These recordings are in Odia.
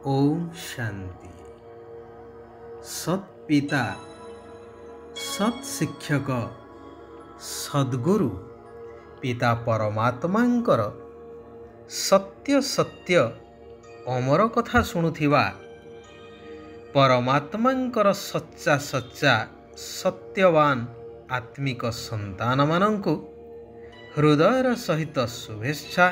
ओम शांति। सत्पिता, सत्शिक्षक, सद्गुरु पिता परमात्मांकर सत्य सत्य अमर कथा शुणुथिबा परमात्मांकर सच्चा सच्चा सत्यवान आत्मिक संतान मानंकु हृदयर सहित शुभेच्छा,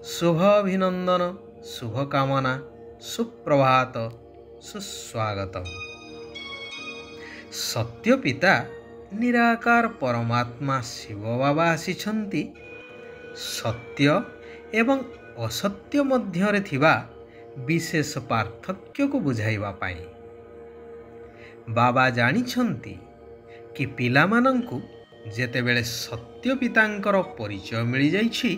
शुभ अभिनंदन, शुभकामना, सुप्रभात, सुस्वागतम। सत्य पिता निराकार परमात्मा शिव बाबा आसिछन्ति सत्य एवं असत्य मध्यरे थिबा विशेष पार्थक्य को बुझाइबा पाई। बाबा जानिछन्ति कि पिलामानंकु जेतेबेले सत्य पितांकर परिचय मिली जाइछि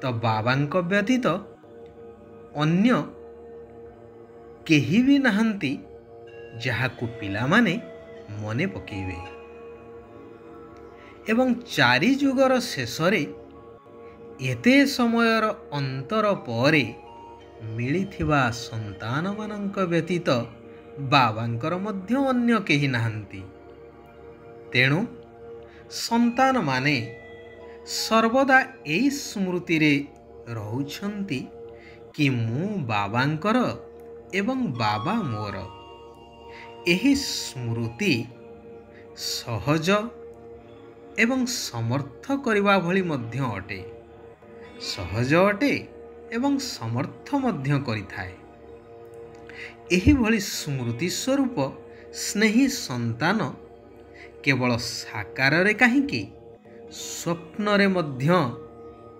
तो बाबांक व्यतीत अन्य केही भी नाहंती जहाकु पिलामाने मने पकेइबे एवं चारि जुगर शेषरे एते समयर अंतर परे मिलिथिबा संतान मानंक व्यतीत बाबांकर मध्य अन्य केही नाहंती। तेणु संतान माने सर्वदा एई स्मृति रे रहुछन्ति कि मु बाबांकर एवं बाबा मोर। एही स्मृति सहज एवं समर्थ करिबा भली मध्य अटे। सहज अटे एवं समर्थ मध्य करिथाए। एही भली स्मृति स्वरूप स्नेही संतान केवल साकार रे काहींकि स्वप्न रे मध्य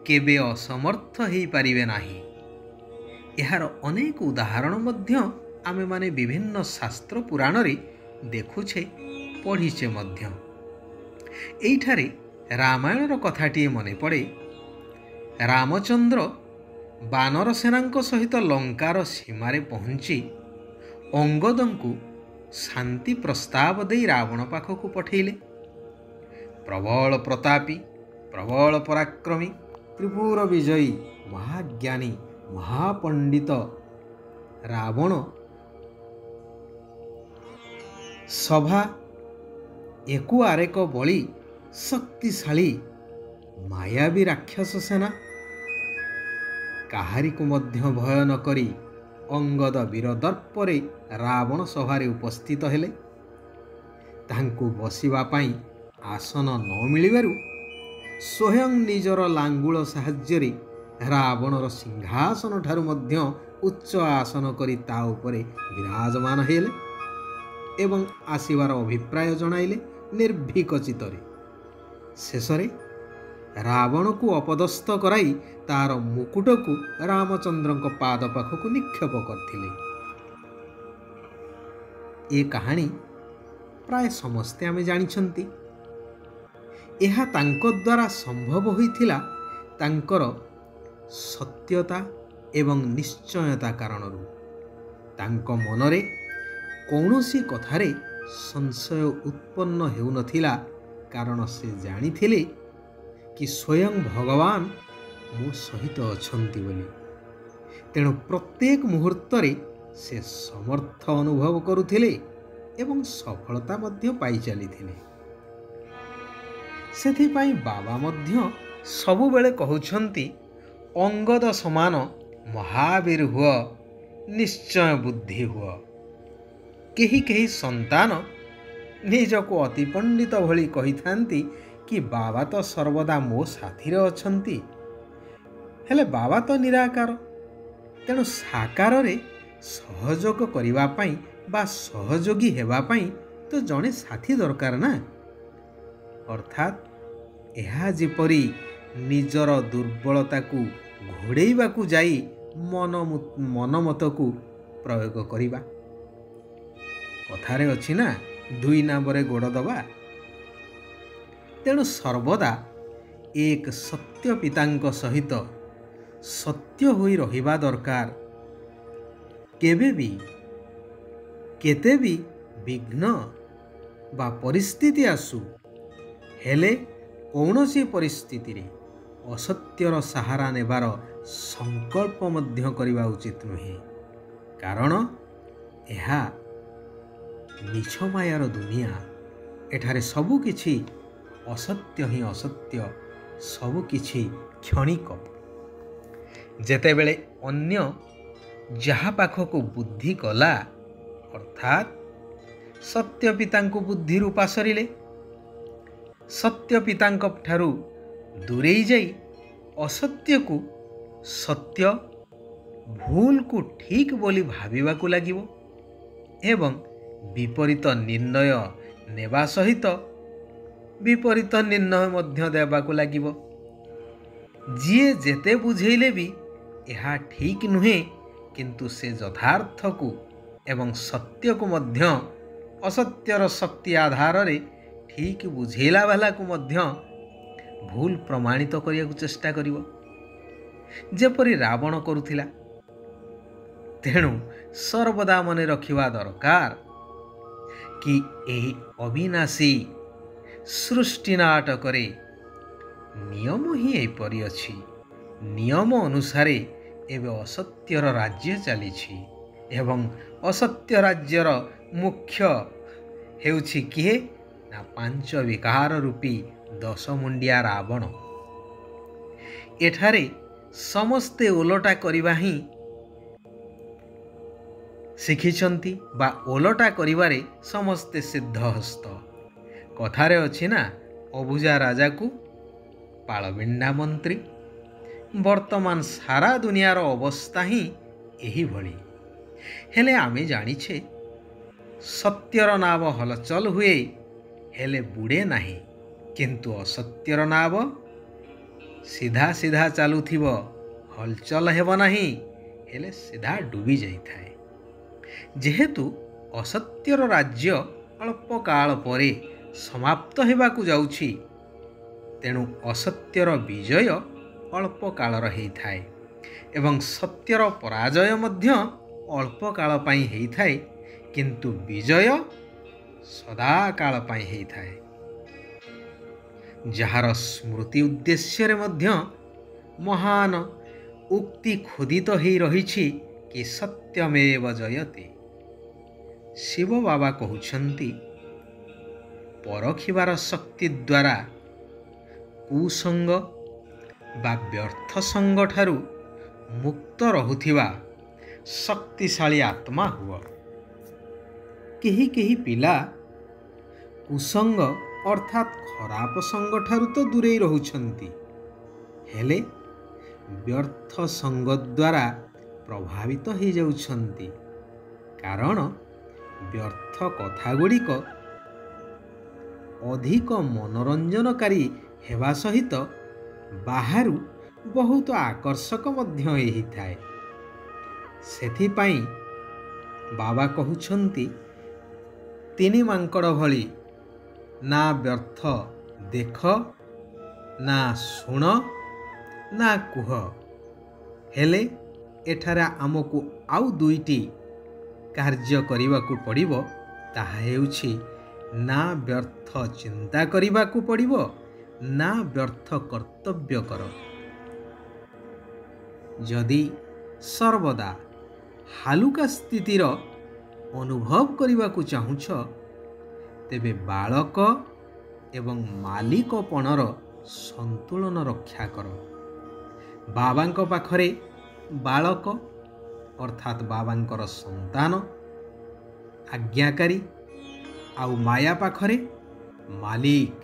केबे असमर्थ हेई पारिबे नाही। एहार अनेक उदाहरण मध्य आमे माने विभिन्न शास्त्र पुराण रे देखुछे, पढ़ीचे मध्य। एइठारे रामायणर कथाटिए मने पड़े। रामचंद्र बानर सेनांक सहित लंकार सीमारे पहुंची अंगदंकु शांति प्रस्ताव दे रावण पाखकु पठेइले। प्रबल प्रतापी, प्रबल पराक्रमी, त्रिपुर विजयी, महाज्ञानी, महापंडित रावण सभा एकु आरेक बली शक्तिशाली मायावी राक्षस सेना काहारी को मध्य भय न करी अंगद वीर दर्परे रावण सभारे उपस्थित हेले। तांकु बसिबा पाई आसन न मिलिबारु स्वयं निजर लांगुल साहाय्यरे रावणर सिंहासन ठारु मध्य उच्च आसन करी ता उपरे विराजमान हेले एवं आसिबार अभिप्राय जणाइले निर्भीक चित्तरे। शेषरे रावण को अपदस्थ कराई तार मुकुट को रामचंद्रंक पाद पाखक निक्षेप करथिले। ए कहानी प्राय समस्ते आमे जानिछन्ति। एहा तांको द्वारा संभव होइथिला तांकर सत्यता एवं निश्चयता कारणरू। तांको मनरे कौनसी कथारे संशय उत्पन्न हेउनथिला, कारण से जानिथिले कि स्वयं भगवान मो सहित अछन्ति बोली। तेणु प्रत्येक मुहूर्त रे से समर्थ अनुभव करुथिले एवं सफलता मध्य पाई चलिथिले। सेथिपाई बाबा मध्य सबु बेले कहउछन्ति अंगद समान महावीर हुआ, निश्चय बुद्धि हुआ। केही केही संतान निजको अति पंडित भली कही थांती कि बाबा तो सर्वदा मो साथी रे अछन्ति, हेले बाबा तो निराकार। तेणु साकार रे सहयोग करिबा पाई बा सहयोगी हेबा पाई तो जणे साथी दरकार ना। अर्थात एहा जेपरी निजर दुर्बलता को घोड़ेइबा को जाई मनमत को प्रयोग करिबा। कथारे अछि ना, दुई नाबरे गोड़ दबा। तेणु सर्वदा एक सत्य पितांक सहित सत्य होई रहिबा दरकार। केबे भी केते भी विघ्न बा परिस्थिति आसु, हेले कौनसी परिस्थिति रे असत्यर सहारा नेबार संकल्प मध्य करिबा उचित नुहे। କାରଣ ଏହା ମିଛ ମାୟାର ଦୁନିଆ। ଏଠାରେ ସବୁକିଛି ଅସତ୍ୟ ହିଁ ଅସତ୍ୟ, ସବୁକିଛି କ୍ଷଣିକ। ଯେତେବେଳେ ଅନ୍ୟ ଯାହା ପାଖକୁ ବୁଦ୍ଧି କଲା, ଅର୍ଥାତ୍ ସତ୍ୟ ପିତାଙ୍କୁ ବୁଦ୍ଧିରୁ ପାସରିଲେ, ସତ୍ୟ ପିତାଙ୍କ ଠାରୁ ଦୂରେଇ ଯାଇ ଅସତ୍ୟକୁ ସତ୍ୟ, ଭୁଲକୁ ଠିକ୍ ବୋଲି ଭାବିବାକୁ ଲାଗିବ ଏବଂ ବିପରୀତ ନିର୍ଣ୍ଣୟ ନେବା ସହିତ ବିପରୀତ ନିର୍ଣ୍ଣୟ ମଧ୍ୟ ଦେବାକୁ ଲାଗିବ। ଯିଏ ଯେତେ ବୁଝେଇଲେ ବି ଏହା ଠିକ୍ ନୁହେଁ, କିନ୍ତୁ ସେ ଯଥାର୍ଥକୁ ଏବଂ ସତ୍ୟକୁ ମଧ୍ୟ ଅସତ୍ୟର ଶକ୍ତି ଆଧାରରେ ଠିକ୍ ବୁଝେଇଲା ବାଲାକୁ ମଧ୍ୟ ଭୁଲ ପ୍ରମାଣିତ କରିବାକୁ ଚେଷ୍ଟା କରିବ, ଯେପରି ରାବଣ କରୁଥିଲା। ତେଣୁ ସର୍ବଦା ମନେ ରଖିବା ଦରକାର କି ଏହି ଅବିନାଶୀ ସୃଷ୍ଟି ନାଟକରେ ନିୟମ ହିଁ ଏପରି ଅଛି। ନିୟମ ଅନୁସାରେ ଏବେ ଅସତ୍ୟର ରାଜ୍ୟ ଚାଲିଛି ଏବଂ ଅସତ୍ୟ ରାଜ୍ୟର ମୁଖ୍ୟ ହେଉଛି କିଏ? ନା ପାଞ୍ଚ ବିକାର ରୂପୀ ଦଶମୁଣ୍ଡିଆ ରାବଣ। ଏଠାରେ ସମସ୍ତେ ଓଲଟା କରିବା ହିଁ ଶିଖିଛନ୍ତି ବା ଓଲଟା କରିବାରେ ସମସ୍ତେ ସିଦ୍ଧହସ୍ତ। କଥାରେ ଅଛି ନା, ଅବୁଝା ରାଜାକୁ ପାଳବିଣ୍ଡା ମନ୍ତ୍ରୀ। ବର୍ତ୍ତମାନ ସାରା ଦୁନିଆର ଅବସ୍ଥା ହିଁ ଏହିଭଳି। ହେଲେ ଆମେ ଜାଣିଛେ ସତ୍ୟର ନାବ ହଲଚଲ ହୁଏ ହେଲେ ବୁଡ଼େ ନାହିଁ, କିନ୍ତୁ ଅସତ୍ୟର ନାବ ସିଧା ସିଧା ଚାଲୁଥିବ, ହଲଚଲ ହେବ ନାହିଁ ହେଲେ ସିଧା ଡୁବି ଯାଇଥାଏ। ଯେହେତୁ ଅସତ୍ୟର ରାଜ୍ୟ ଅଳ୍ପ କାଳ ପରେ ସମାପ୍ତ ହେବାକୁ ଯାଉଛି, ତେଣୁ ଅସତ୍ୟର ବିଜୟ ଅଳ୍ପ କାଳର ହେଇଥାଏ ଏବଂ ସତ୍ୟର ପରାଜୟ ମଧ୍ୟ ଅଳ୍ପ କାଳ ପାଇଁ ହେଇଥାଏ, କିନ୍ତୁ ବିଜୟ ସଦାକାଳ ପାଇଁ ହେଇଥାଏ। ଯାହାର ସ୍ମୃତି ଉଦ୍ଦେଶ୍ୟରେ ମଧ୍ୟ ମହାନ ଉକ୍ତି ଖୋଦିତ ହେଇ ରହିଛି କି ସତ୍ୟମେବ ଜୟତେ। ଶିବ ବାବା କହୁଛନ୍ତି, ପରଖିବାର ଶକ୍ତି ଦ୍ୱାରା କୁସଙ୍ଗ ବା ବ୍ୟର୍ଥ ସଙ୍ଗଠାରୁ ମୁକ୍ତ ରହୁଥିବା ଶକ୍ତିଶାଳୀ ଆତ୍ମା ହୁଅ। କେହି କେହି ପିଲା କୁସଙ୍ଗ ଅର୍ଥାତ୍ ଖରାପ ସଙ୍ଗଠାରୁ ତ ଦୂରେଇ ରହୁଛନ୍ତି, ହେଲେ ବ୍ୟର୍ଥ ସଙ୍ଗ ଦ୍ୱାରା ପ୍ରଭାବିତ ହେଇଯାଉଛନ୍ତି। କାରଣ ବ୍ୟର୍ଥ କଥାଗୁଡ଼ିକ ଅଧିକ ମନୋରଞ୍ଜନକାରୀ ହେବା ସହିତ ବାହାରୁ ବହୁତ ଆକର୍ଷକ ମଧ୍ୟ ହେଇଥାଏ। ସେଥିପାଇଁ ବାବା କହୁଛନ୍ତି, ତିନି ମାଙ୍କଡ଼ ଭଳି ନା ବ୍ୟର୍ଥ ଦେଖ, ନା ଶୁଣ, ନା କୁହ। ହେଲେ ଏଠାରେ ଆମକୁ ଆଉ ଦୁଇଟି କାର୍ଯ୍ୟ କରିବାକୁ ପଡ଼ିବ। ତାହା ହେଉଛି ନା ବ୍ୟର୍ଥ ଚିନ୍ତା କରିବାକୁ ପଡ଼ିବ, ନା ବ୍ୟର୍ଥ କର୍ତ୍ତବ୍ୟ କର। ଯଦି ସର୍ବଦା ହାଲୁକା ସ୍ଥିତିର ଅନୁଭବ କରିବାକୁ ଚାହୁଁଛ, ତେବେ ବାଳକ ଏବଂ ମାଲିକପଣର ସନ୍ତୁଳନ ରକ୍ଷା କର। ବାବାଙ୍କ ପାଖରେ ବାଳକ ଅର୍ଥାତ୍ ବାବାଙ୍କର ସନ୍ତାନ ଆଜ୍ଞାକାରୀ, ଆଉ ମାୟା ପାଖରେ ମାଲିକ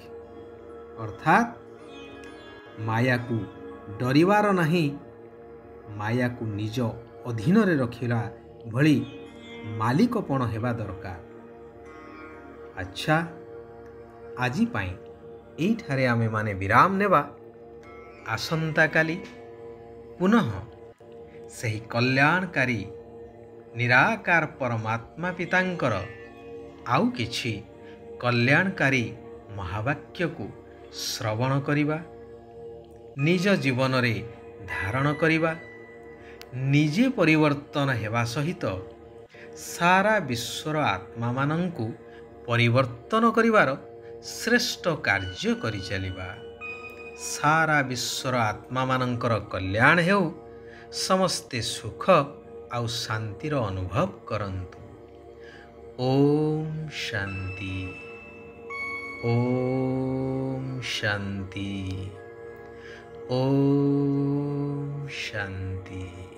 ଅର୍ଥାତ୍ ମାୟାକୁ ଡରିବାର ନାହିଁ, ମାୟାକୁ ନିଜ ଅଧୀନରେ ରଖିଲା ଭଳି ମାଲିକପଣ ହେବା ଦରକାର। ଆଚ୍ଛା, ଆଜି ପାଇଁ ଏଇଠାରେ ଆମେମାନେ ବିରାମ ନେବା। ଆସନ୍ତାକାଲି ପୁନଃ ସେହି କଲ୍ୟାଣକାରୀ ନିରାକାର ପରମାତ୍ମା ପିତାଙ୍କର ଆଉ କିଛି କଲ୍ୟାଣକାରୀ ମହାବାକ୍ୟକୁ ଶ୍ରବଣ କରିବା, ନିଜ ଜୀବନରେ ଧାରଣ କରିବା, ନିଜେ ପରିବର୍ତ୍ତନ ହେବା ସହିତ ସାରା ବିଶ୍ୱର ଆତ୍ମାମାନଙ୍କୁ ପରିବର୍ତ୍ତନ କରିବାର ଶ୍ରେଷ୍ଠ କାର୍ଯ୍ୟ କରିଚାଲିବା। ସାରା ବିଶ୍ୱର ଆତ୍ମାମାନଙ୍କର କଲ୍ୟାଣ ହେଉ, ସମସ୍ତେ ସୁଖ ଆଉ ଶାନ୍ତିର ଅନୁଭବ କରନ୍ତୁ। ଓମ୍ ଶାନ୍ତି, ଓମ୍ ଶାନ୍ତି, ଓମ୍ ଶାନ୍ତି।